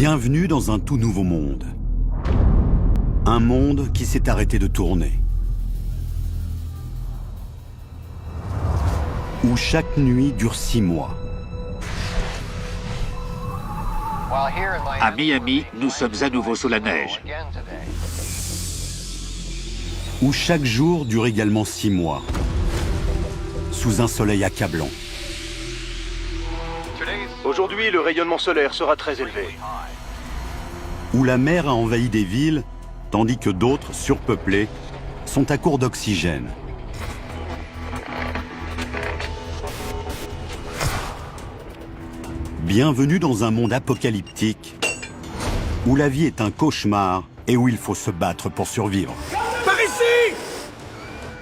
Bienvenue dans un tout nouveau monde. Un monde qui s'est arrêté de tourner. Où chaque nuit dure 6 mois. À Miami, nous sommes à nouveau sous la neige. Où chaque jour dure également 6 mois. Sous un soleil accablant. Aujourd'hui, le rayonnement solaire sera très élevé. Où la mer a envahi des villes, tandis que d'autres, surpeuplées, sont à court d'oxygène. Bienvenue dans un monde apocalyptique, où la vie est un cauchemar et où il faut se battre pour survivre. Par ici!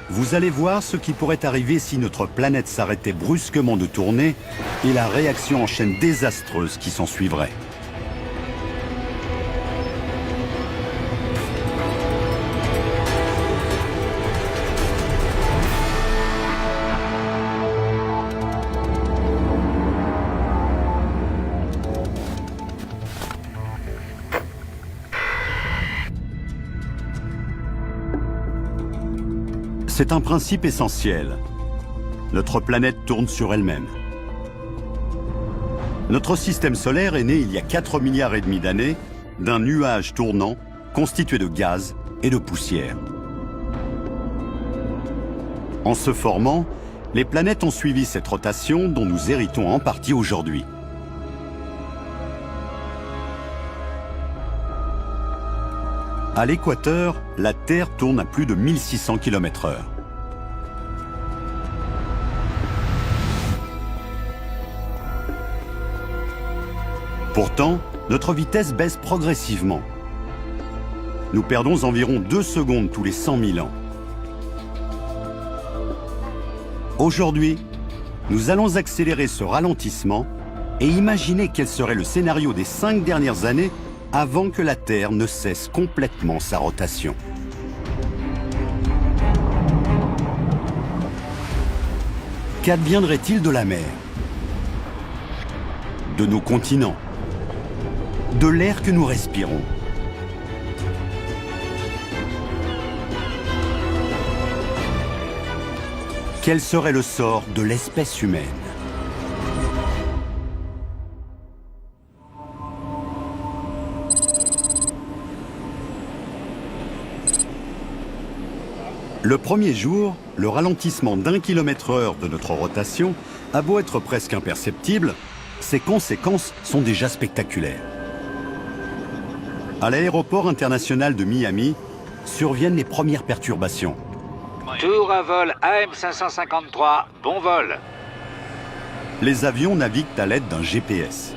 Vous allez voir ce qui pourrait arriver si notre planète s'arrêtait brusquement de tourner et la réaction en chaîne désastreuse qui s'en suivrait. C'est un principe essentiel. Notre planète tourne sur elle-même. Notre système solaire est né il y a 4,5 milliards d'années d'un nuage tournant constitué de gaz et de poussière. En se formant, les planètes ont suivi cette rotation dont nous héritons en partie aujourd'hui. À l'équateur, la Terre tourne à plus de 1600 km/h. Pourtant, notre vitesse baisse progressivement. Nous perdons environ 2 secondes tous les 100 000 ans. Aujourd'hui, nous allons accélérer ce ralentissement et imaginer quel serait le scénario des 5 dernières années avant que la Terre ne cesse complètement sa rotation. Qu'adviendrait-il de la mer? De nos continents? De l'air que nous respirons? Quel serait le sort de l'espèce humaine? Le premier jour, le ralentissement d'1 km/h de notre rotation a beau être presque imperceptible, ses conséquences sont déjà spectaculaires. À l'aéroport international de Miami, surviennent les premières perturbations. Tour à vol AM553, bon vol. Les avions naviguent à l'aide d'un GPS.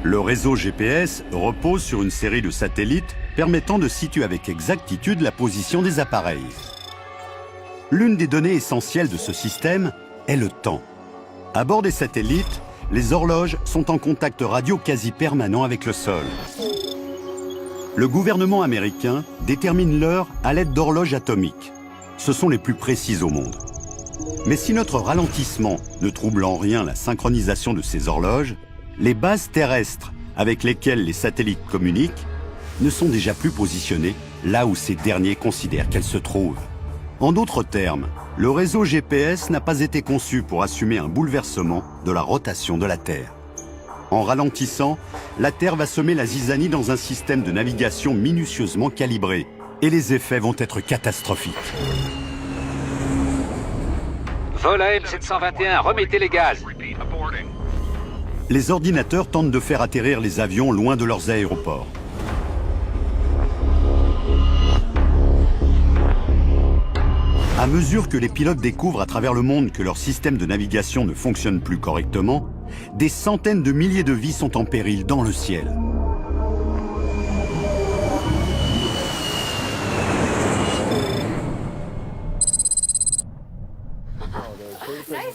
Le réseau GPS repose sur une série de satellites permettant de situer avec exactitude la position des appareils. L'une des données essentielles de ce système est le temps. À bord des satellites, les horloges sont en contact radio quasi permanent avec le sol. Le gouvernement américain détermine l'heure à l'aide d'horloges atomiques. Ce sont les plus précises au monde. Mais si notre ralentissement ne trouble en rien la synchronisation de ces horloges, les bases terrestres avec lesquelles les satellites communiquent ne sont déjà plus positionnées là où ces derniers considèrent qu'elles se trouvent. En d'autres termes, le réseau GPS n'a pas été conçu pour assumer un bouleversement de la rotation de la Terre. En ralentissant, la Terre va semer la zizanie dans un système de navigation minutieusement calibré, et les effets vont être catastrophiques. Vol AM721, remettez les gaz. Les ordinateurs tentent de faire atterrir les avions loin de leurs aéroports. À mesure que les pilotes découvrent à travers le monde que leur système de navigation ne fonctionne plus correctement, des centaines de milliers de vies sont en péril dans le ciel.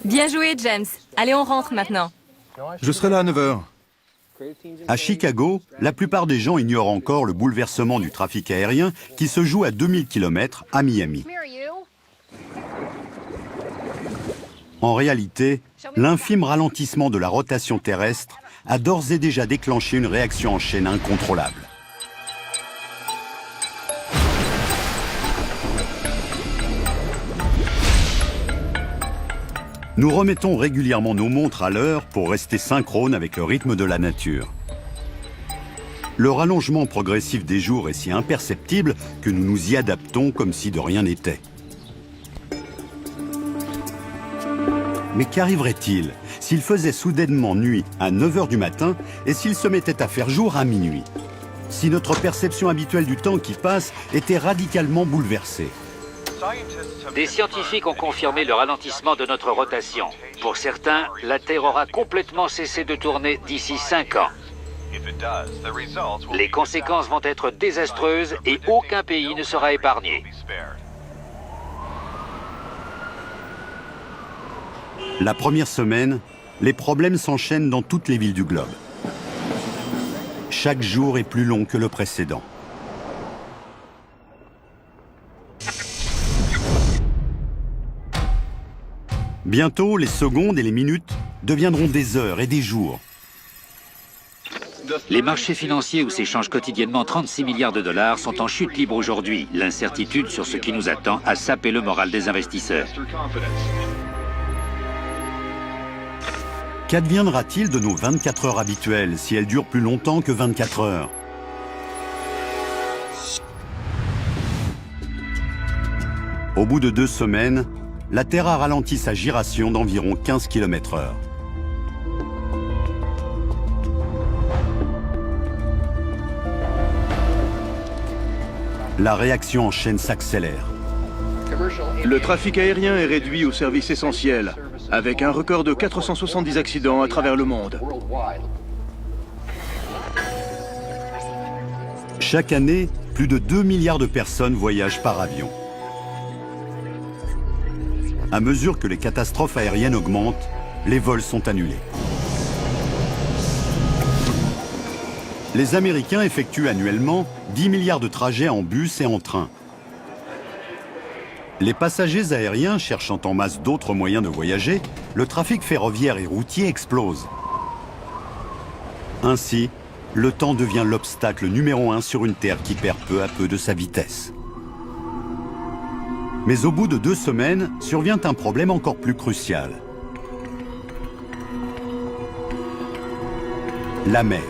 Bien joué, James. Allez, on rentre maintenant. Je serai là à 9 h. À Chicago, la plupart des gens ignorent encore le bouleversement du trafic aérien qui se joue à 2000 km à Miami. En réalité, l'infime ralentissement de la rotation terrestre a d'ores et déjà déclenché une réaction en chaîne incontrôlable. Nous remettons régulièrement nos montres à l'heure pour rester synchrones avec le rythme de la nature. Le rallongement progressif des jours est si imperceptible que nous nous y adaptons comme si de rien n'était. Mais qu'arriverait-il s'il faisait soudainement nuit à 9 h du matin et s'il se mettait à faire jour à minuit? Si notre perception habituelle du temps qui passe était radicalement bouleversée? Des scientifiques ont confirmé le ralentissement de notre rotation. Pour certains, la Terre aura complètement cessé de tourner d'ici 5 ans. Les conséquences vont être désastreuses et aucun pays ne sera épargné. La première semaine, les problèmes s'enchaînent dans toutes les villes du globe. Chaque jour est plus long que le précédent. Bientôt, les secondes et les minutes deviendront des heures et des jours. Les marchés financiers où s'échangent quotidiennement 36 milliards de dollars sont en chute libre aujourd'hui. L'incertitude sur ce qui nous attend a sapé le moral des investisseurs. Qu'adviendra-t-il de nos 24 heures habituelles si elles durent plus longtemps que 24 heures? Au bout de 2 semaines, la Terre a ralenti sa giration d'environ 15 km/h. La réaction en chaîne s'accélère. Le trafic aérien est réduit aux services essentiels, avec un record de 470 accidents à travers le monde. Chaque année, plus de 2 milliards de personnes voyagent par avion. À mesure que les catastrophes aériennes augmentent, les vols sont annulés. Les Américains effectuent annuellement 10 milliards de trajets en bus et en train. Les passagers aériens cherchant en masse d'autres moyens de voyager, le trafic ferroviaire et routier explose. Ainsi, le temps devient l'obstacle numéro 1 sur une Terre qui perd peu à peu de sa vitesse. Mais au bout de 2 semaines, survient un problème encore plus crucial. La mer.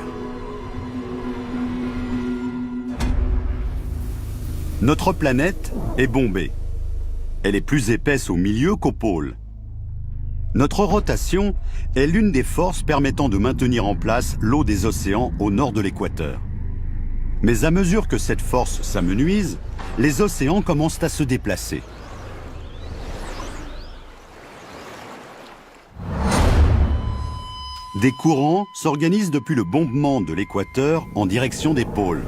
Notre planète est bombée. Elle est plus épaisse au milieu qu'au pôle. Notre rotation est l'une des forces permettant de maintenir en place l'eau des océans au nord de l'équateur. Mais à mesure que cette force s'amenuise, les océans commencent à se déplacer. Des courants s'organisent depuis le bombement de l'équateur en direction des pôles.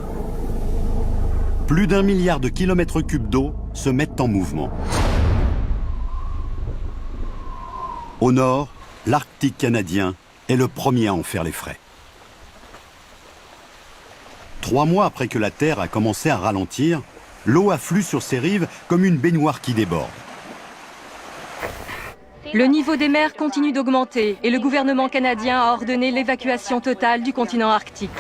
Plus d'1 milliard de kilomètres cubes d'eau se mettent en mouvement. Au nord, l'Arctique canadien est le premier à en faire les frais. 3 mois après que la Terre a commencé à ralentir, l'eau afflue sur ses rives comme une baignoire qui déborde. Le niveau des mers continue d'augmenter et le gouvernement canadien a ordonné l'évacuation totale du continent arctique.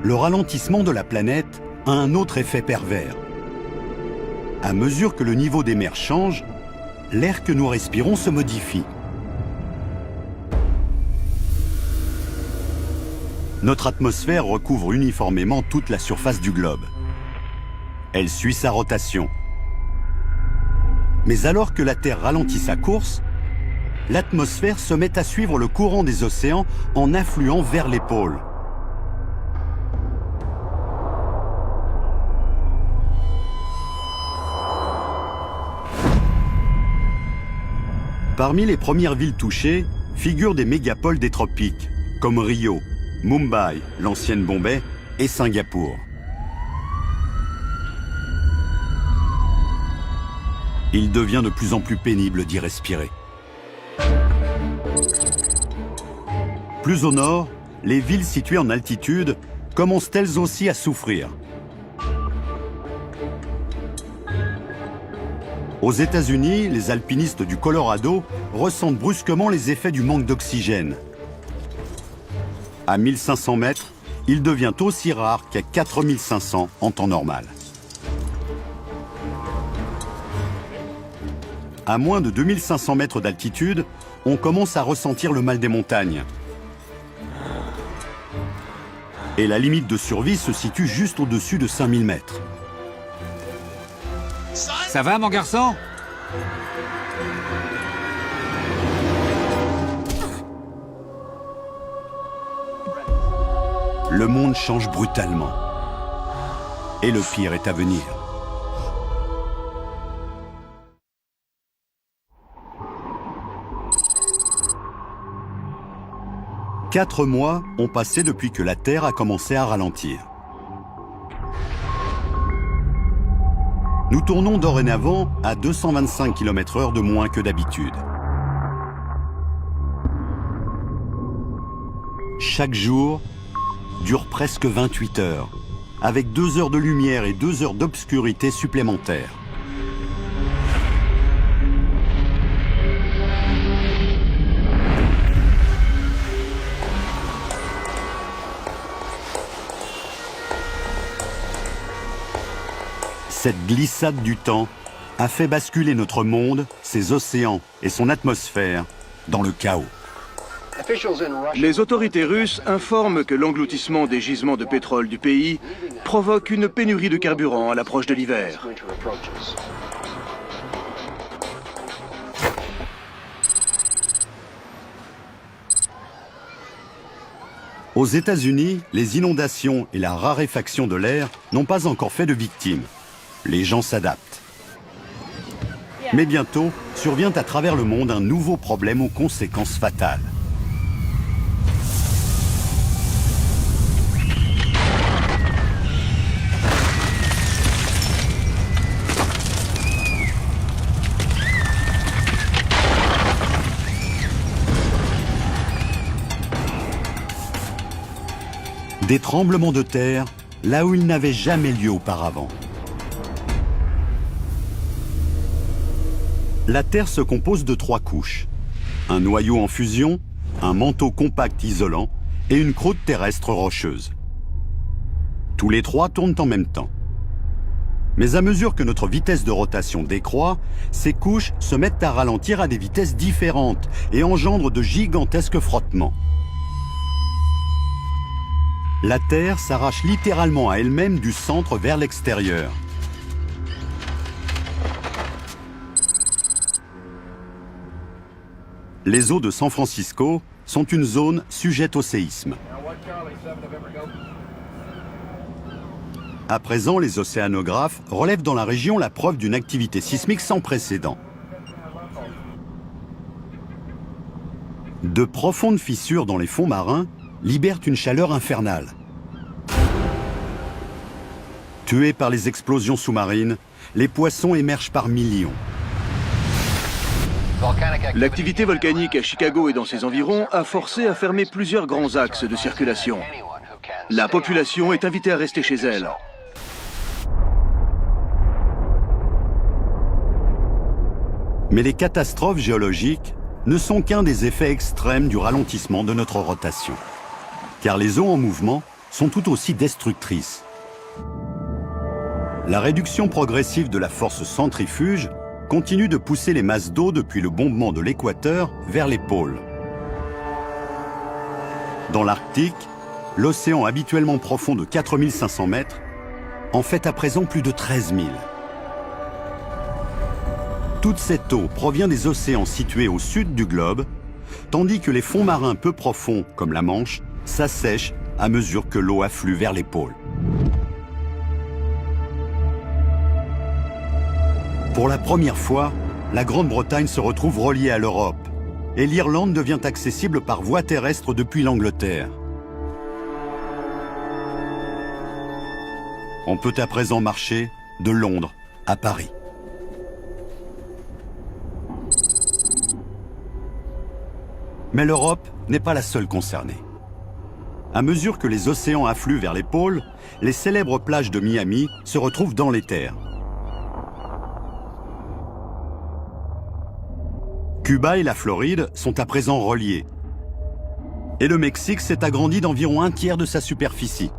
Le ralentissement de la planète a un autre effet pervers. À mesure que le niveau des mers change, l'air que nous respirons se modifie. Notre atmosphère recouvre uniformément toute la surface du globe. Elle suit sa rotation. Mais alors que la Terre ralentit sa course, l'atmosphère se met à suivre le courant des océans en affluant vers les pôles. Parmi les premières villes touchées figurent des mégapoles des tropiques, comme Rio, Mumbai, l'ancienne Bombay, et Singapour. Il devient de plus en plus pénible d'y respirer. Plus au nord, les villes situées en altitude commencent elles aussi à souffrir. Aux États-Unis, les alpinistes du Colorado ressentent brusquement les effets du manque d'oxygène. À 1500 mètres, il devient aussi rare qu'à 4500 en temps normal. À moins de 2500 mètres d'altitude, on commence à ressentir le mal des montagnes. Et la limite de survie se situe juste au-dessus de 5000 mètres. Ça va, mon garçon? Le monde change brutalement. Et le pire est à venir. Quatre mois ont passé depuis que la Terre a commencé à ralentir. Nous tournons dorénavant à 225 km/h de moins que d'habitude. Chaque jour dure presque 28 heures, avec 2 heures de lumière et 2 heures d'obscurité supplémentaires. Cette glissade du temps a fait basculer notre monde, ses océans et son atmosphère dans le chaos. Les autorités russes informent que l'engloutissement des gisements de pétrole du pays provoque une pénurie de carburant à l'approche de l'hiver. Aux États-Unis, les inondations et la raréfaction de l'air n'ont pas encore fait de victimes. Les gens s'adaptent. Mais bientôt, survient à travers le monde un nouveau problème aux conséquences fatales. Des tremblements de terre là où ils n'avaient jamais lieu auparavant. La Terre se compose de 3 couches. Un noyau en fusion, un manteau compact isolant et une croûte terrestre rocheuse. Tous les 3 tournent en même temps. Mais à mesure que notre vitesse de rotation décroît, ces couches se mettent à ralentir à des vitesses différentes et engendrent de gigantesques frottements. La Terre s'arrache littéralement à elle-même du centre vers l'extérieur. Les eaux de San Francisco sont une zone sujette au séisme. À présent, les océanographes relèvent dans la région la preuve d'une activité sismique sans précédent. De profondes fissures dans les fonds marins libèrent une chaleur infernale. Tués par les explosions sous-marines, les poissons émergent par millions. L'activité volcanique à Chicago et dans ses environs a forcé à fermer plusieurs grands axes de circulation. La population est invitée à rester chez elle. Mais les catastrophes géologiques ne sont qu'un des effets extrêmes du ralentissement de notre rotation. Car les eaux en mouvement sont tout aussi destructrices. La réduction progressive de la force centrifuge continue de pousser les masses d'eau depuis le bombement de l'équateur vers les pôles. Dans l'Arctique, l'océan habituellement profond de 4500 mètres en fait à présent plus de 13 000. Toute cette eau provient des océans situés au sud du globe, tandis que les fonds marins peu profonds, comme la Manche, s'assèchent à mesure que l'eau afflue vers les pôles. Pour la première fois, la Grande-Bretagne se retrouve reliée à l'Europe et l'Irlande devient accessible par voie terrestre depuis l'Angleterre. On peut à présent marcher de Londres à Paris. Mais l'Europe n'est pas la seule concernée. À mesure que les océans affluent vers les pôles, les célèbres plages de Miami se retrouvent dans les terres. Cuba et la Floride sont à présent reliés. Et le Mexique s'est agrandi d'environ 1/3 de sa superficie.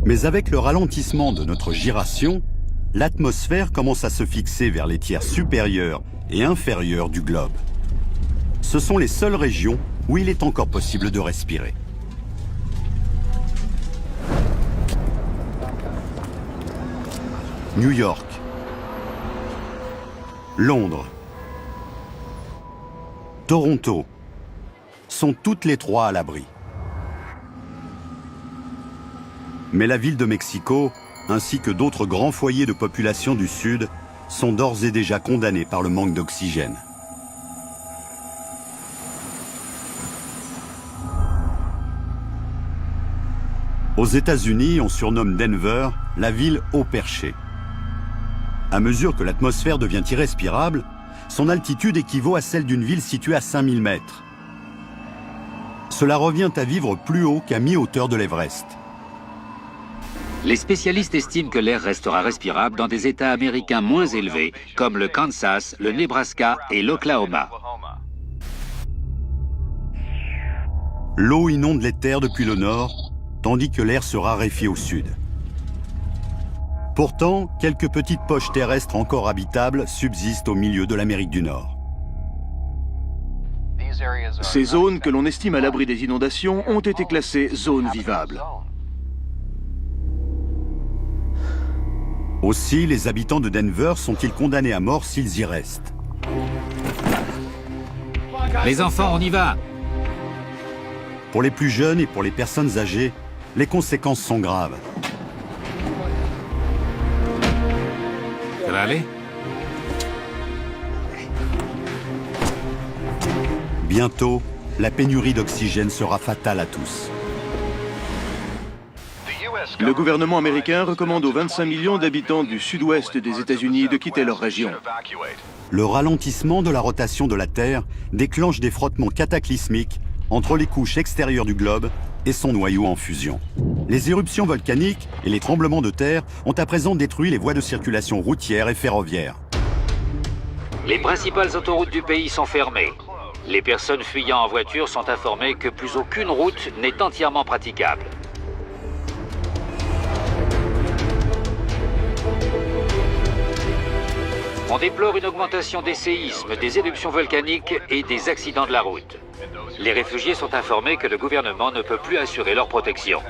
Mais avec le ralentissement de notre giration, l'atmosphère commence à se fixer vers les tiers supérieurs et inférieurs du globe. Ce sont les seules régions où il est encore possible de respirer. New York, Londres, Toronto sont toutes les trois à l'abri. Mais la ville de Mexico, ainsi que d'autres grands foyers de population du Sud, sont d'ores et déjà condamnés par le manque d'oxygène. Aux États-Unis, on surnomme Denver la ville au perché. À mesure que l'atmosphère devient irrespirable, son altitude équivaut à celle d'une ville située à 5000 mètres. Cela revient à vivre plus haut qu'à mi-hauteur de l'Everest. Les spécialistes estiment que l'air restera respirable dans des États américains moins élevés, comme le Kansas, le Nebraska et l'Oklahoma. L'eau inonde les terres depuis le nord, tandis que l'air se raréfie au sud. Pourtant, quelques petites poches terrestres encore habitables subsistent au milieu de l'Amérique du Nord. Ces zones que l'on estime à l'abri des inondations ont été classées zones vivables. Aussi, les habitants de Denver sont-ils condamnés à mort s'ils y restent? Les enfants, on y va! Pour les plus jeunes et pour les personnes âgées, les conséquences sont graves. Ça va aller? Bientôt, la pénurie d'oxygène sera fatale à tous. Le gouvernement américain recommande aux 25 millions d'habitants du sud-ouest des États-Unis de quitter leur région. Le ralentissement de la rotation de la Terre déclenche des frottements cataclysmiques entre les couches extérieures du globe et son noyau en fusion. Les éruptions volcaniques et les tremblements de terre ont à présent détruit les voies de circulation routières et ferroviaires. Les principales autoroutes du pays sont fermées. Les personnes fuyant en voiture sont informées que plus aucune route n'est entièrement praticable. On déplore une augmentation des séismes, des éruptions volcaniques et des accidents de la route. Les réfugiés sont informés que le gouvernement ne peut plus assurer leur protection.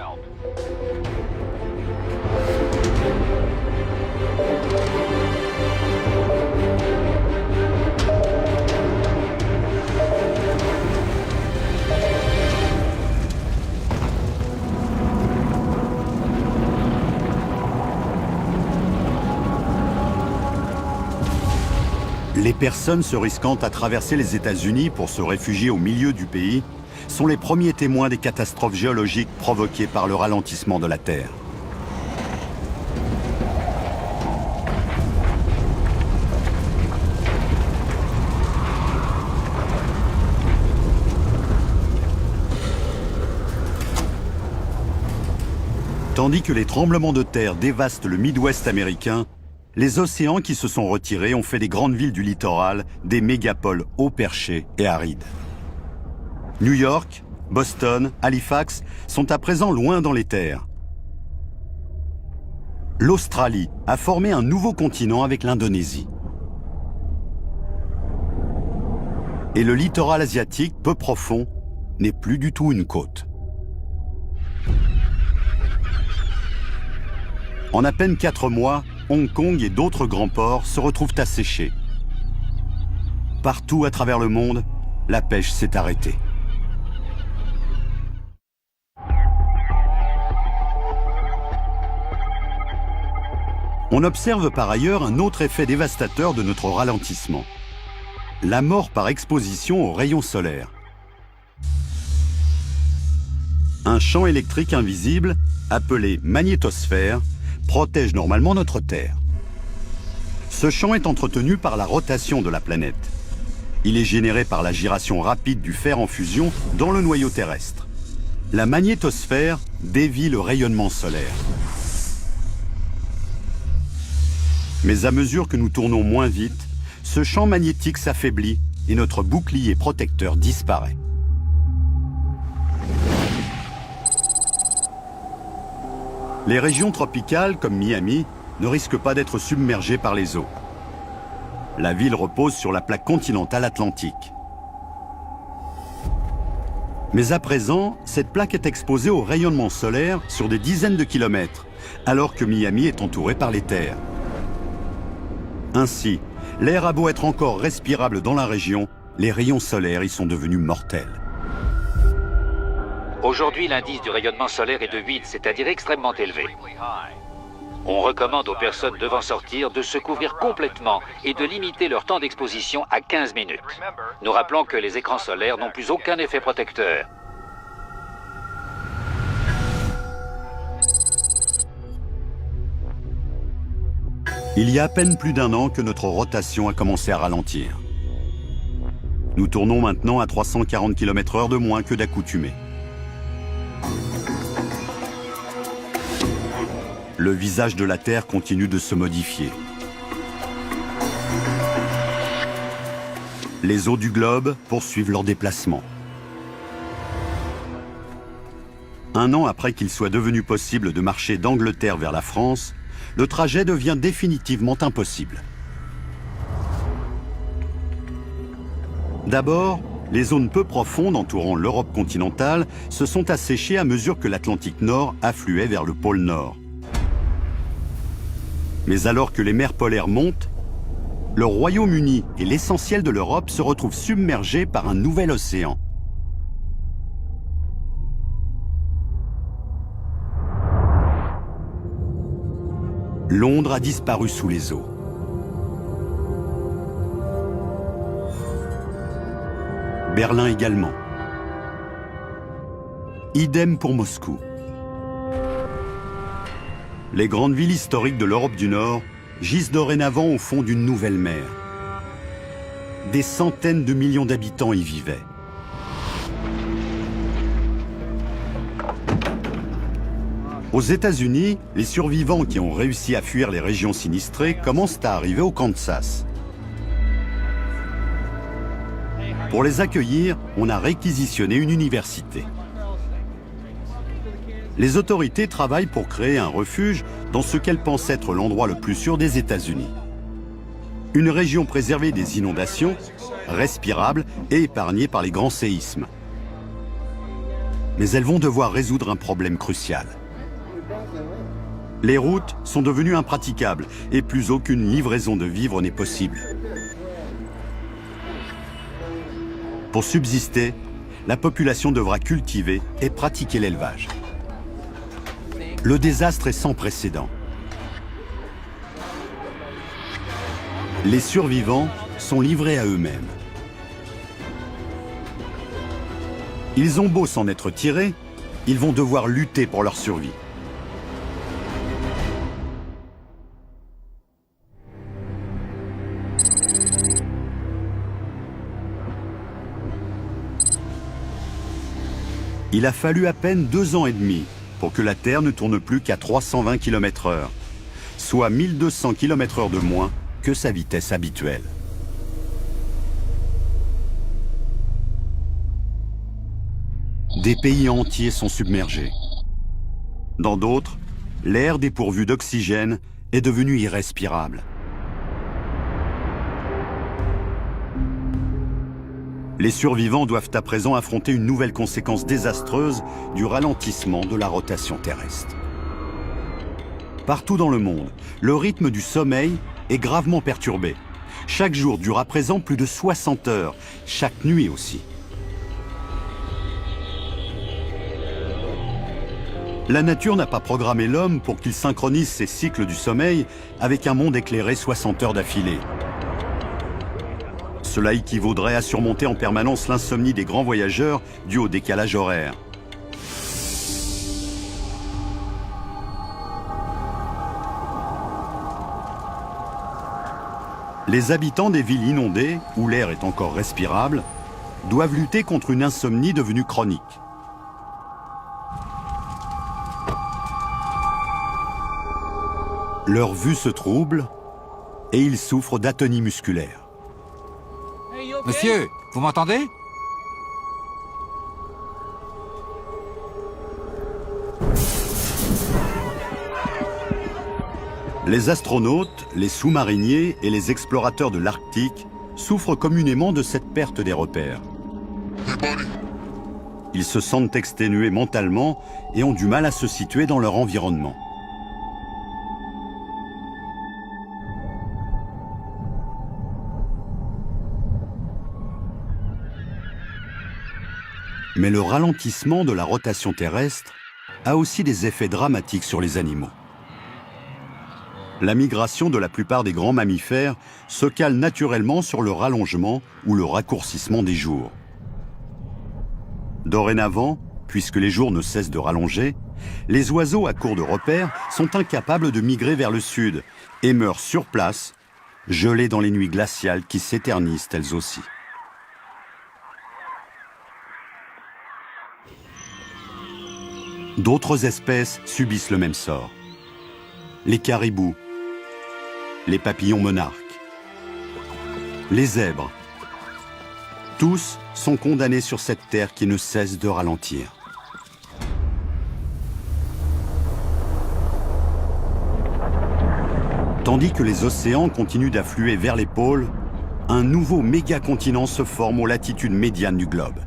Les personnes se risquant à traverser les États-Unis pour se réfugier au milieu du pays sont les premiers témoins des catastrophes géologiques provoquées par le ralentissement de la Terre. Tandis que les tremblements de terre dévastent le Midwest américain, les océans qui se sont retirés ont fait des grandes villes du littoral des mégapoles haut perchés et arides. New York, Boston, Halifax sont à présent loin dans les terres. L'Australie a formé un nouveau continent avec l'Indonésie. Et le littoral asiatique, peu profond, n'est plus du tout une côte. En à peine 4 mois, Hong Kong et d'autres grands ports se retrouvent asséchés. Partout à travers le monde, la pêche s'est arrêtée. On observe par ailleurs un autre effet dévastateur de notre ralentissement. La mort par exposition aux rayons solaires. Un champ électrique invisible, appelé magnétosphère, protège normalement notre Terre. Ce champ est entretenu par la rotation de la planète. Il est généré par la giration rapide du fer en fusion dans le noyau terrestre. La magnétosphère dévie le rayonnement solaire. Mais à mesure que nous tournons moins vite, ce champ magnétique s'affaiblit et notre bouclier protecteur disparaît. Les régions tropicales, comme Miami, ne risquent pas d'être submergées par les eaux. La ville repose sur la plaque continentale atlantique. Mais à présent, cette plaque est exposée au rayonnement solaire sur des dizaines de kilomètres, alors que Miami est entouré par les terres. Ainsi, l'air a beau être encore respirable dans la région, les rayons solaires y sont devenus mortels. Aujourd'hui, l'indice du rayonnement solaire est de 8, c'est-à-dire extrêmement élevé. On recommande aux personnes devant sortir de se couvrir complètement et de limiter leur temps d'exposition à 15 minutes. Nous rappelons que les écrans solaires n'ont plus aucun effet protecteur. Il y a à peine plus d'un an que notre rotation a commencé à ralentir. Nous tournons maintenant à 340 km/h de moins que d'accoutumé. Le visage de la Terre continue de se modifier. Les eaux du globe poursuivent leur déplacement. Un an après qu'il soit devenu possible de marcher d'Angleterre vers la France, le trajet devient définitivement impossible. D'abord, les zones peu profondes entourant l'Europe continentale se sont asséchées à mesure que l'Atlantique Nord affluait vers le pôle Nord. Mais alors que les mers polaires montent, le Royaume-Uni et l'essentiel de l'Europe se retrouvent submergés par un nouvel océan. Londres a disparu sous les eaux. Berlin également. Idem pour Moscou. Les grandes villes historiques de l'Europe du Nord gisent dorénavant au fond d'une nouvelle mer. Des centaines de millions d'habitants y vivaient. Aux États-Unis, les survivants qui ont réussi à fuir les régions sinistrées commencent à arriver au Kansas. Pour les accueillir, on a réquisitionné une université. Les autorités travaillent pour créer un refuge dans ce qu'elles pensent être l'endroit le plus sûr des États-Unis. Une région préservée des inondations, respirable et épargnée par les grands séismes. Mais elles vont devoir résoudre un problème crucial. Les routes sont devenues impraticables et plus aucune livraison de vivres n'est possible. Pour subsister, la population devra cultiver et pratiquer l'élevage. Le désastre est sans précédent. Les survivants sont livrés à eux-mêmes. Ils ont beau s'en être tirés, ils vont devoir lutter pour leur survie. Il a fallu à peine 2 ans et demi pour que la Terre ne tourne plus qu'à 320 km/h, soit 1200 km/h de moins que sa vitesse habituelle. Des pays entiers sont submergés. Dans d'autres, l'air dépourvu d'oxygène est devenu irrespirable. Les survivants doivent à présent affronter une nouvelle conséquence désastreuse du ralentissement de la rotation terrestre. Partout dans le monde, le rythme du sommeil est gravement perturbé. Chaque jour dure à présent plus de 60 heures, chaque nuit aussi. La nature n'a pas programmé l'homme pour qu'il synchronise ses cycles du sommeil avec un monde éclairé 60 heures d'affilée. Cela équivaudrait à surmonter en permanence l'insomnie des grands voyageurs due au décalage horaire. Les habitants des villes inondées, où l'air est encore respirable, doivent lutter contre une insomnie devenue chronique. Leur vue se trouble et ils souffrent d'atonie musculaire. Monsieur, vous m'entendez? Les astronautes, les sous-mariniers et les explorateurs de l'Arctique souffrent communément de cette perte des repères. Ils se sentent exténués mentalement et ont du mal à se situer dans leur environnement. Mais le ralentissement de la rotation terrestre a aussi des effets dramatiques sur les animaux. La migration de la plupart des grands mammifères se cale naturellement sur le rallongement ou le raccourcissement des jours. Dorénavant, puisque les jours ne cessent de rallonger, les oiseaux à court de repères sont incapables de migrer vers le sud et meurent sur place, gelés dans les nuits glaciales qui s'éternisent elles aussi. D'autres espèces subissent le même sort. Les caribous, les papillons monarques, les zèbres, tous sont condamnés sur cette terre qui ne cesse de ralentir. Tandis que les océans continuent d'affluer vers les pôles, un nouveau méga-continent se forme aux latitudes médianes du globe.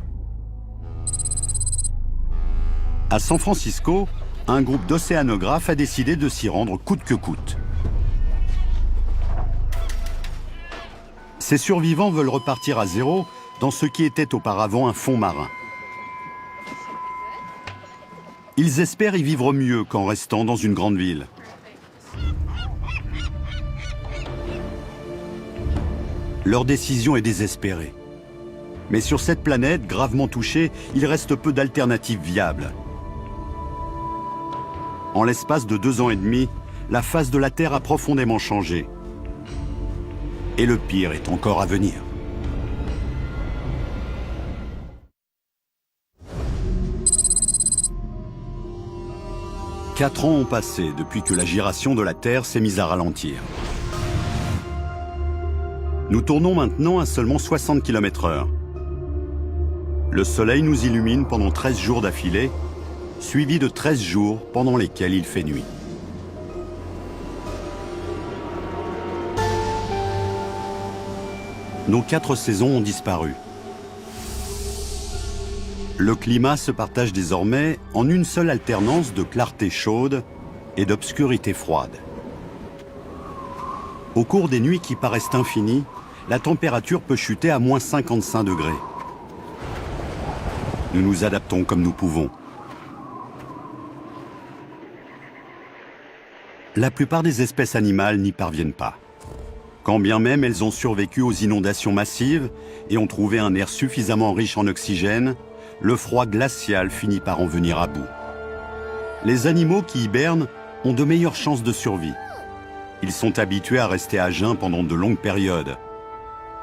À San Francisco, un groupe d'océanographes a décidé de s'y rendre coûte que coûte. Ces survivants veulent repartir à zéro dans ce qui était auparavant un fond marin. Ils espèrent y vivre mieux qu'en restant dans une grande ville. Leur décision est désespérée. Mais sur cette planète gravement touchée, il reste peu d'alternatives viables. En l'espace de 2 ans et demi, la face de la Terre a profondément changé. Et le pire est encore à venir. « 4 ans ont passé depuis que la giration de la Terre s'est mise à ralentir. Nous tournons maintenant à seulement 60 km/h. Le soleil nous illumine pendant 13 jours d'affilée, suivi de 13 jours pendant lesquels il fait nuit. Nos 4 saisons ont disparu. Le climat se partage désormais en une seule alternance de clarté chaude et d'obscurité froide. Au cours des nuits qui paraissent infinies, la température peut chuter à moins 55 degrés. Nous nous adaptons comme nous pouvons. La plupart des espèces animales n'y parviennent pas. Quand bien même elles ont survécu aux inondations massives et ont trouvé un air suffisamment riche en oxygène, le froid glacial finit par en venir à bout. Les animaux qui hibernent ont de meilleures chances de survie. Ils sont habitués à rester à jeun pendant de longues périodes.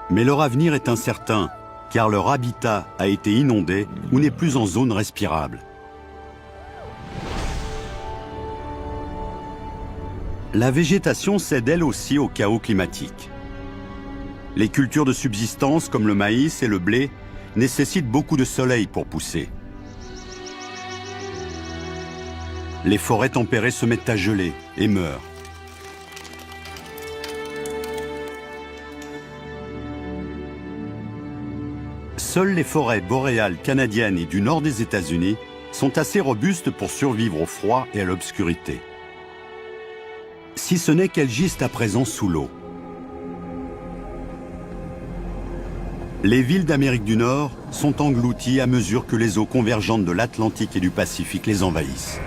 Mais leur avenir est incertain, car leur habitat a été inondé ou n'est plus en zone respirable. La végétation cède elle aussi au chaos climatique. Les cultures de subsistance comme le maïs et le blé nécessitent beaucoup de soleil pour pousser. Les forêts tempérées se mettent à geler et meurent. Seules les forêts boréales canadiennes et du nord des États-Unis sont assez robustes pour survivre au froid et à l'obscurité. Si ce n'est qu'elles gisent à présent sous l'eau. Les villes d'Amérique du Nord sont englouties à mesure que les eaux convergentes de l'Atlantique et du Pacifique les envahissent.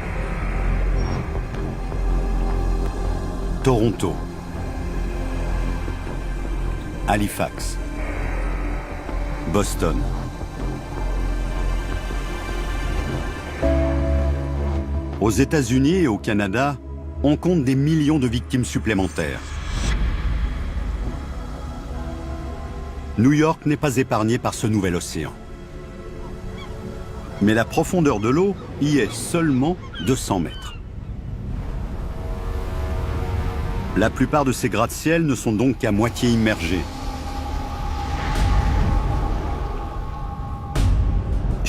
Toronto, Halifax, Boston. Aux États-Unis et au Canada, on compte des millions de victimes supplémentaires. New York n'est pas épargné par ce nouvel océan. Mais la profondeur de l'eau y est seulement 200 mètres. La plupart de ces gratte-ciels ne sont donc qu'à moitié immergés.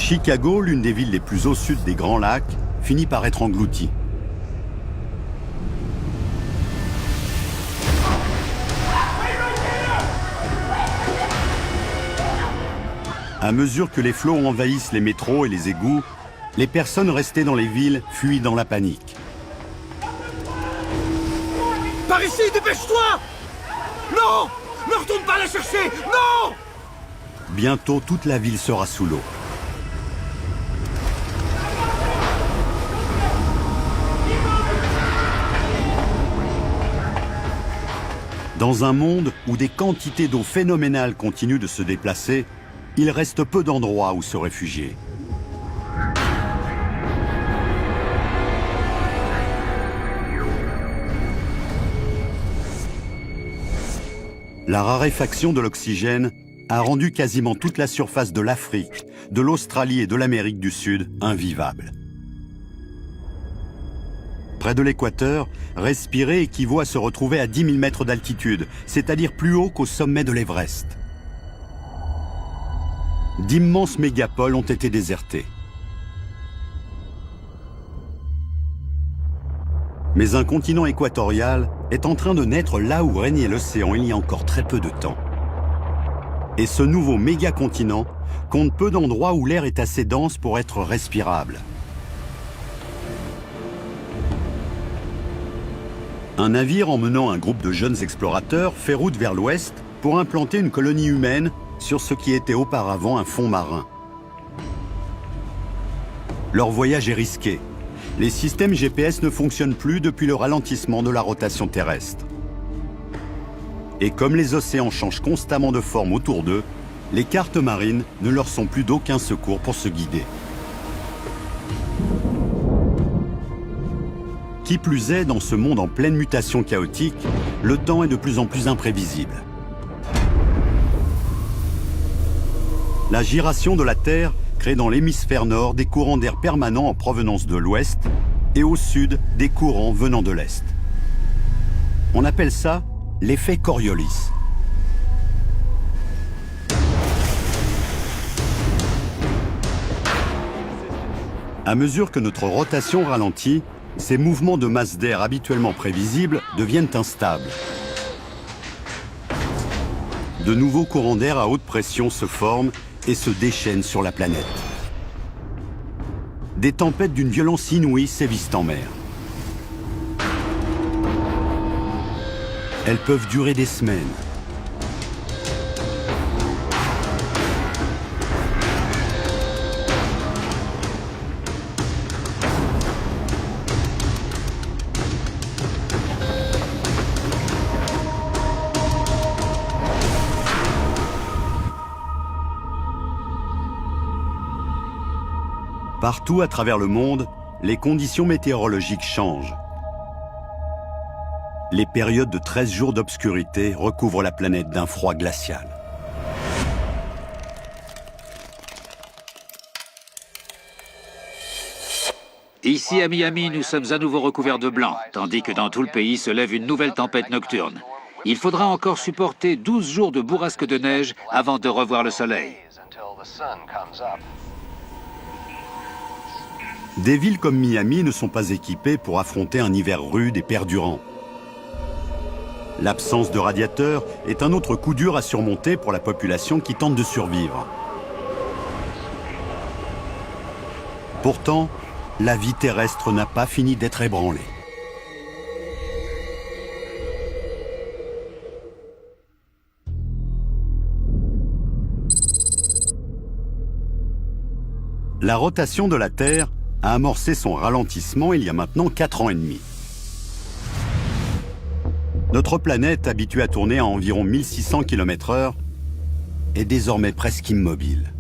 Chicago, l'une des villes les plus au sud des Grands Lacs, finit par être engloutie. À mesure que les flots envahissent les métros et les égouts, les personnes restées dans les villes fuient dans la panique. Par ici, dépêche-toi! Non! Ne retourne pas la chercher! Non! Bientôt, toute la ville sera sous l'eau. Dans un monde où des quantités d'eau phénoménales continuent de se déplacer, il reste peu d'endroits où se réfugier. La raréfaction de l'oxygène a rendu quasiment toute la surface de l'Afrique, de l'Australie et de l'Amérique du Sud invivable. Près de l'équateur, respirer équivaut à se retrouver à 10 000 mètres d'altitude, c'est-à-dire plus haut qu'au sommet de l'Everest. D'immenses mégapoles ont été désertées. Mais un continent équatorial est en train de naître là où régnait l'océan il y a encore très peu de temps. Et ce nouveau méga-continent compte peu d'endroits où l'air est assez dense pour être respirable. Un navire emmenant un groupe de jeunes explorateurs fait route vers l'ouest pour implanter une colonie humaine sur ce qui était auparavant un fond marin. Leur voyage est risqué. Les systèmes GPS ne fonctionnent plus depuis le ralentissement de la rotation terrestre. Et comme les océans changent constamment de forme autour d'eux, les cartes marines ne leur sont plus d'aucun secours pour se guider. Qui plus est, dans ce monde en pleine mutation chaotique, le temps est de plus en plus imprévisible. La giration de la Terre crée dans l'hémisphère nord des courants d'air permanents en provenance de l'ouest et au sud des courants venant de l'est. On appelle ça l'effet Coriolis. À mesure que notre rotation ralentit, ces mouvements de masse d'air habituellement prévisibles deviennent instables. De nouveaux courants d'air à haute pression se forment et se déchaînent sur la planète. Des tempêtes d'une violence inouïe sévissent en mer. Elles peuvent durer des semaines. Partout à travers le monde, les conditions météorologiques changent. Les périodes de 13 jours d'obscurité recouvrent la planète d'un froid glacial. Ici à Miami, nous sommes à nouveau recouverts de blanc, tandis que dans tout le pays se lève une nouvelle tempête nocturne. Il faudra encore supporter 12 jours de bourrasque de neige avant de revoir le soleil. Des villes comme Miami ne sont pas équipées pour affronter un hiver rude et perdurant. L'absence de radiateurs est un autre coup dur à surmonter pour la population qui tente de survivre. Pourtant, la vie terrestre n'a pas fini d'être ébranlée. La rotation de la Terre a amorcé son ralentissement il y a maintenant 4 ans et demi. Notre planète, habituée à tourner à environ 1600 km/h, est désormais presque immobile.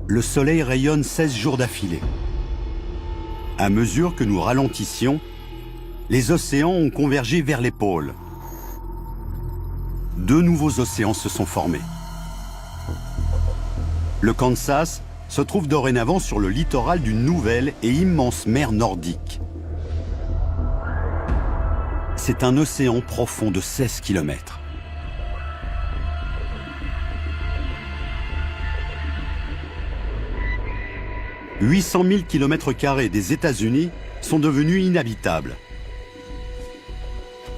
Le Soleil rayonne 16 jours d'affilée. À mesure que nous ralentissions, les océans ont convergé vers les pôles. 2 nouveaux océans se sont formés. Le Kansas se trouve dorénavant sur le littoral d'une nouvelle et immense mer nordique. C'est un océan profond de 16 km. 800 000 km² des États-Unis sont devenus inhabitables.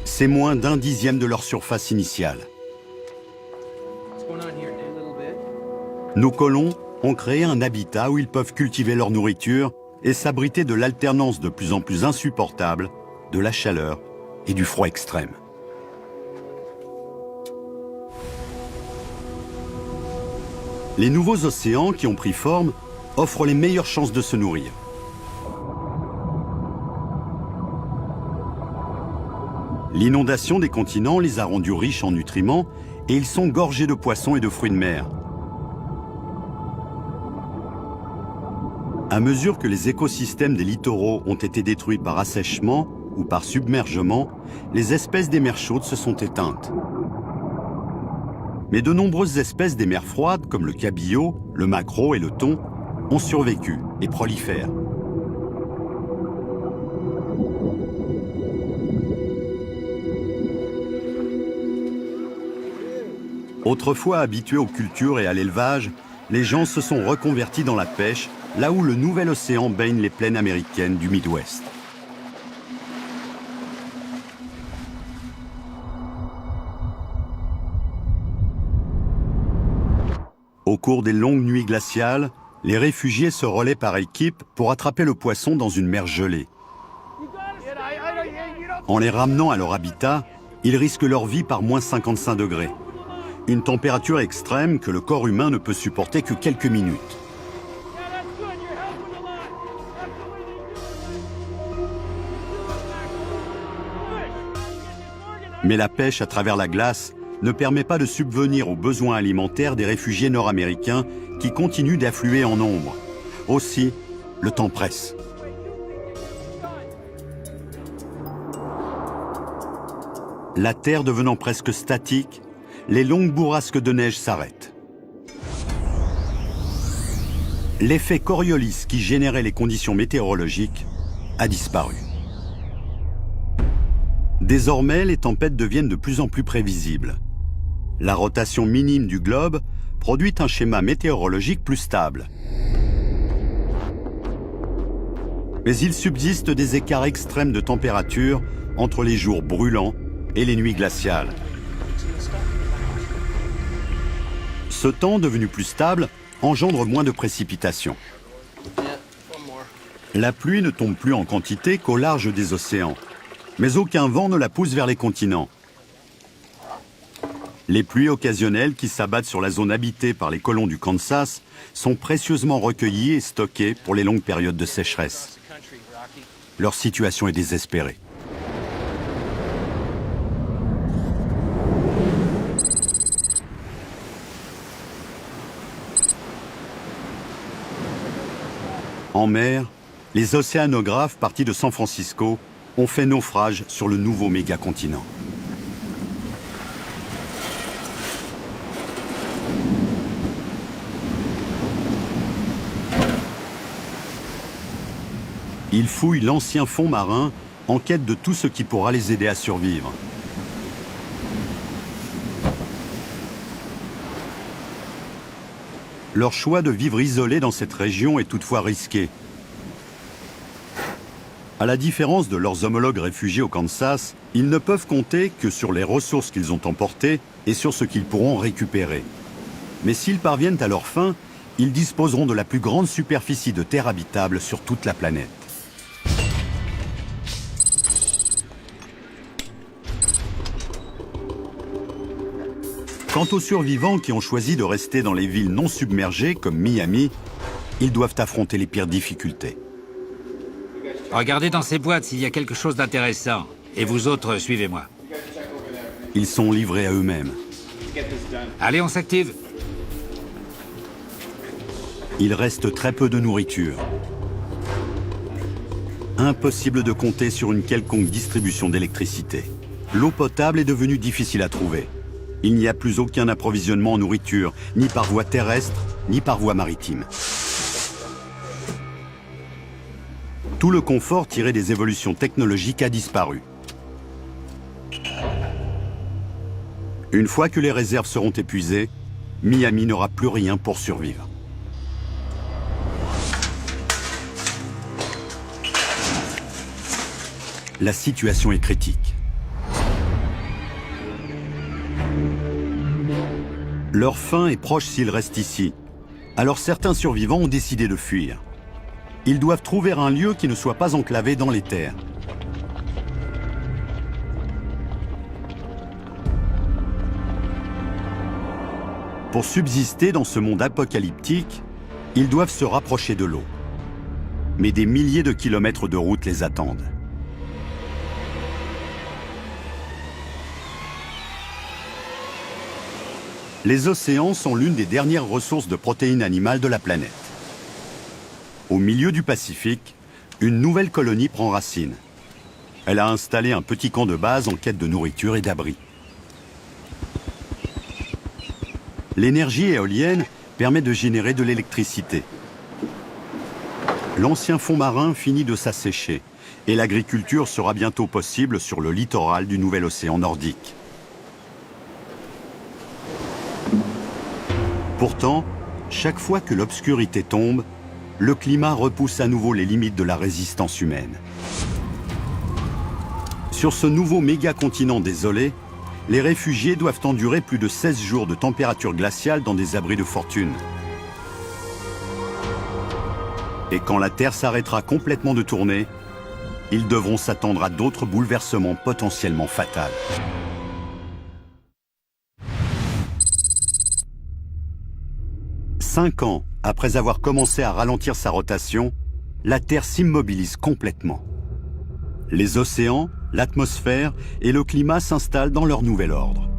C'est moins d'un dixième de leur surface initiale. Nos colons ont créé un habitat où ils peuvent cultiver leur nourriture et s'abriter de l'alternance de plus en plus insupportable de la chaleur et du froid extrême. Les nouveaux océans qui ont pris forme offrent les meilleures chances de se nourrir. L'inondation des continents les a rendus riches en nutriments et ils sont gorgés de poissons et de fruits de mer. À mesure que les écosystèmes des littoraux ont été détruits par assèchement ou par submergement, les espèces des mers chaudes se sont éteintes. Mais de nombreuses espèces des mers froides, comme le cabillaud, le maquereau et le thon, ont survécu et prolifèrent. Autrefois habitués aux cultures et à l'élevage, les gens se sont reconvertis dans la pêche, là où le nouvel océan baigne les plaines américaines du Midwest. Au cours des longues nuits glaciales, les réfugiés se relaient par équipe pour attraper le poisson dans une mer gelée. En les ramenant à leur habitat, ils risquent leur vie par moins 55 degrés. Une température extrême que le corps humain ne peut supporter que quelques minutes. Mais la pêche à travers la glace ne permet pas de subvenir aux besoins alimentaires des réfugiés nord-américains qui continuent d'affluer en nombre. Aussi, le temps presse. La terre devenant presque statique, les longues bourrasques de neige s'arrêtent. L'effet Coriolis qui générait les conditions météorologiques a disparu. Désormais, les tempêtes deviennent de plus en plus prévisibles. La rotation minime du globe produit un schéma météorologique plus stable. Mais il subsiste des écarts extrêmes de température entre les jours brûlants et les nuits glaciales. Ce temps, devenu plus stable, engendre moins de précipitations. La pluie ne tombe plus en quantité qu'au large des océans, mais aucun vent ne la pousse vers les continents. Les pluies occasionnelles qui s'abattent sur la zone habitée par les colons du Kansas sont précieusement recueillies et stockées pour les longues périodes de sécheresse. Leur situation est désespérée. En mer, les océanographes partis de San Francisco ont fait naufrage sur le nouveau mégacontinent. Ils fouillent l'ancien fond marin en quête de tout ce qui pourra les aider à survivre. Leur choix de vivre isolés dans cette région est toutefois risqué. À la différence de leurs homologues réfugiés au Kansas, ils ne peuvent compter que sur les ressources qu'ils ont emportées et sur ce qu'ils pourront récupérer. Mais s'ils parviennent à leur fin, ils disposeront de la plus grande superficie de terre habitable sur toute la planète. Quant aux survivants qui ont choisi de rester dans les villes non submergées comme Miami, ils doivent affronter les pires difficultés. Regardez dans ces boîtes s'il y a quelque chose d'intéressant. Et vous autres, suivez-moi. Ils sont livrés à eux-mêmes. Allez, on s'active. Il reste très peu de nourriture. Impossible de compter sur une quelconque distribution d'électricité. L'eau potable est devenue difficile à trouver. Il n'y a plus aucun approvisionnement en nourriture, ni par voie terrestre, ni par voie maritime. Tout le confort tiré des évolutions technologiques a disparu. Une fois que les réserves seront épuisées, Miami n'aura plus rien pour survivre. la situation est critique. Leur fin est proche s'ils restent ici. Alors certains survivants ont décidé de fuir. Ils doivent trouver un lieu qui ne soit pas enclavé dans les terres. Pour subsister dans ce monde apocalyptique, ils doivent se rapprocher de l'eau. Mais des milliers de kilomètres de route les attendent. Les océans sont l'une des dernières ressources de protéines animales de la planète. Au milieu du Pacifique, une nouvelle colonie prend racine. Elle a installé un petit camp de base en quête de nourriture et d'abri. L'énergie éolienne permet de générer de l'électricité. L'ancien fond marin finit de s'assécher et l'agriculture sera bientôt possible sur le littoral du nouvel océan nordique. Pourtant, chaque fois que l'obscurité tombe, le climat repousse à nouveau les limites de la résistance humaine. Sur ce nouveau méga-continent désolé, les réfugiés doivent endurer plus de 16 jours de température glaciale dans des abris de fortune. Et quand la Terre s'arrêtera complètement de tourner, ils devront s'attendre à d'autres bouleversements potentiellement fatals. Cinq ans après avoir commencé à ralentir sa rotation, la Terre s'immobilise complètement. Les océans, l'atmosphère et le climat s'installent dans leur nouvel ordre.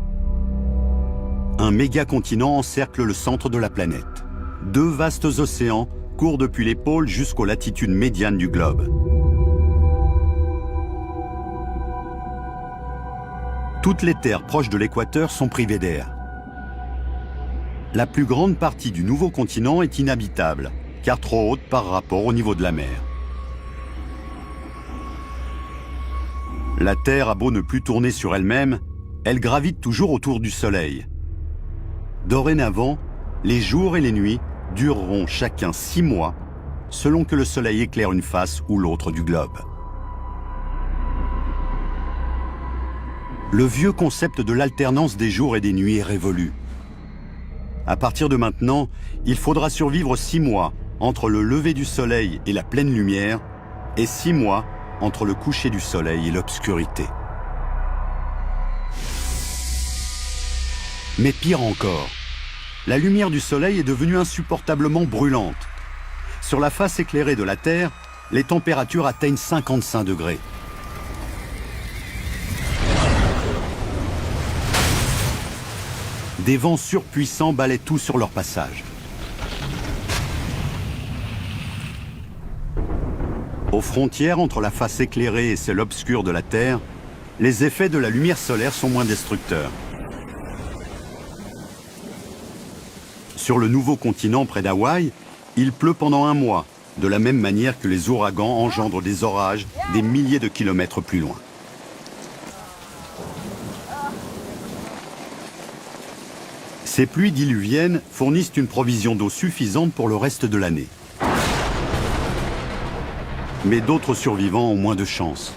Un méga-continent encercle le centre de la planète. Deux vastes océans courent depuis les pôles jusqu'aux latitudes médianes du globe. Toutes les terres proches de l'équateur sont privées d'air. La plus grande partie du nouveau continent est inhabitable, car trop haute par rapport au niveau de la mer. La Terre a beau ne plus tourner sur elle-même, elle gravite toujours autour du Soleil. Dorénavant, les jours et les nuits dureront chacun 6 mois, selon que le Soleil éclaire une face ou l'autre du globe. Le vieux concept de l'alternance des jours et des nuits est révolu. À partir de maintenant, il faudra survivre 6 mois entre le lever du soleil et la pleine lumière, et 6 mois entre le coucher du soleil et l'obscurité. Mais pire encore, la lumière du soleil est devenue insupportablement brûlante. Sur la face éclairée de la Terre, les températures atteignent 55 degrés. Des vents surpuissants balaient tout sur leur passage. Aux frontières entre la face éclairée et celle obscure de la Terre, les effets de la lumière solaire sont moins destructeurs. Sur le nouveau continent près d'Hawaï, il pleut pendant 1 mois, de la même manière que les ouragans engendrent des orages des milliers de kilomètres plus loin. Ces pluies diluviennes fournissent une provision d'eau suffisante pour le reste de l'année. Mais d'autres survivants ont moins de chance.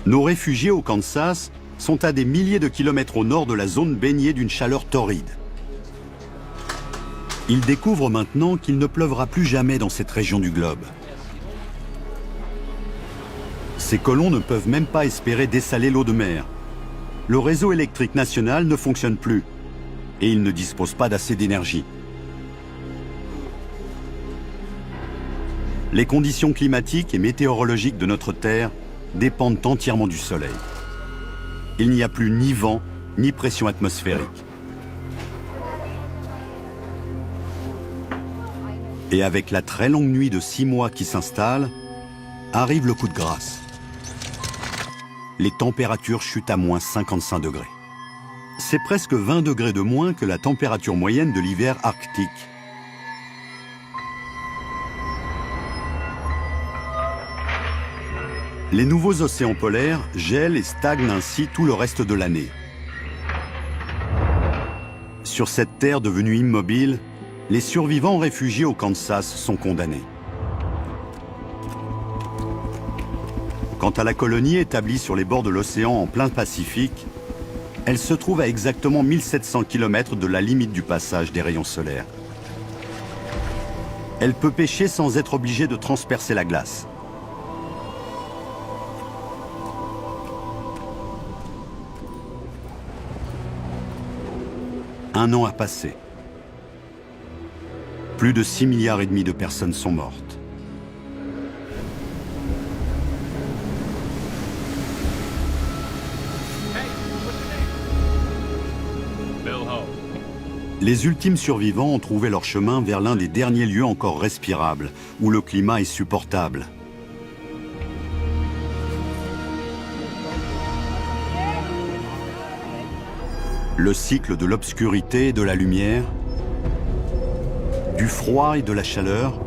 Nos réfugiés au Kansas sont à des milliers de kilomètres au nord de la zone baignée d'une chaleur torride. Ils découvrent maintenant qu'il ne pleuvra plus jamais dans cette région du globe. Ces colons ne peuvent même pas espérer dessaler l'eau de mer. Le réseau électrique national ne fonctionne plus et ils ne disposent pas d'assez d'énergie. Les conditions climatiques et météorologiques de notre Terre dépendent entièrement du Soleil. Il n'y a plus ni vent, ni pression atmosphérique. Et avec la très longue nuit de 6 mois qui s'installe, arrive le coup de grâce. Les températures chutent à moins 55 degrés. C'est presque 20 degrés de moins que la température moyenne de l'hiver arctique. Les nouveaux océans polaires gèlent et stagnent ainsi tout le reste de l'année. Sur cette terre devenue immobile, les survivants réfugiés au Kansas sont condamnés. Quant à la colonie établie sur les bords de l'océan en plein Pacifique, elle se trouve à exactement 1700 km de la limite du passage des rayons solaires. Elle peut pêcher sans être obligée de transpercer la glace. Un an a passé. Plus de 6,5 milliards de personnes sont mortes. Les ultimes survivants ont trouvé leur chemin vers l'un des derniers lieux encore respirables, où le climat est supportable. Le cycle de l'obscurité et de la lumière, du froid et de la chaleur,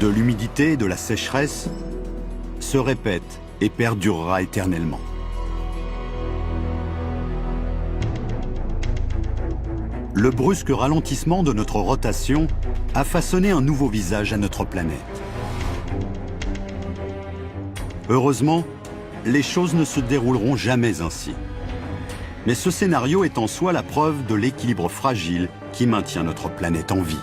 de l'humidité et de la sécheresse, se répète et perdurera éternellement. Le brusque ralentissement de notre rotation a façonné un nouveau visage à notre planète. Heureusement, les choses ne se dérouleront jamais ainsi. Mais ce scénario est en soi la preuve de l'équilibre fragile qui maintient notre planète en vie.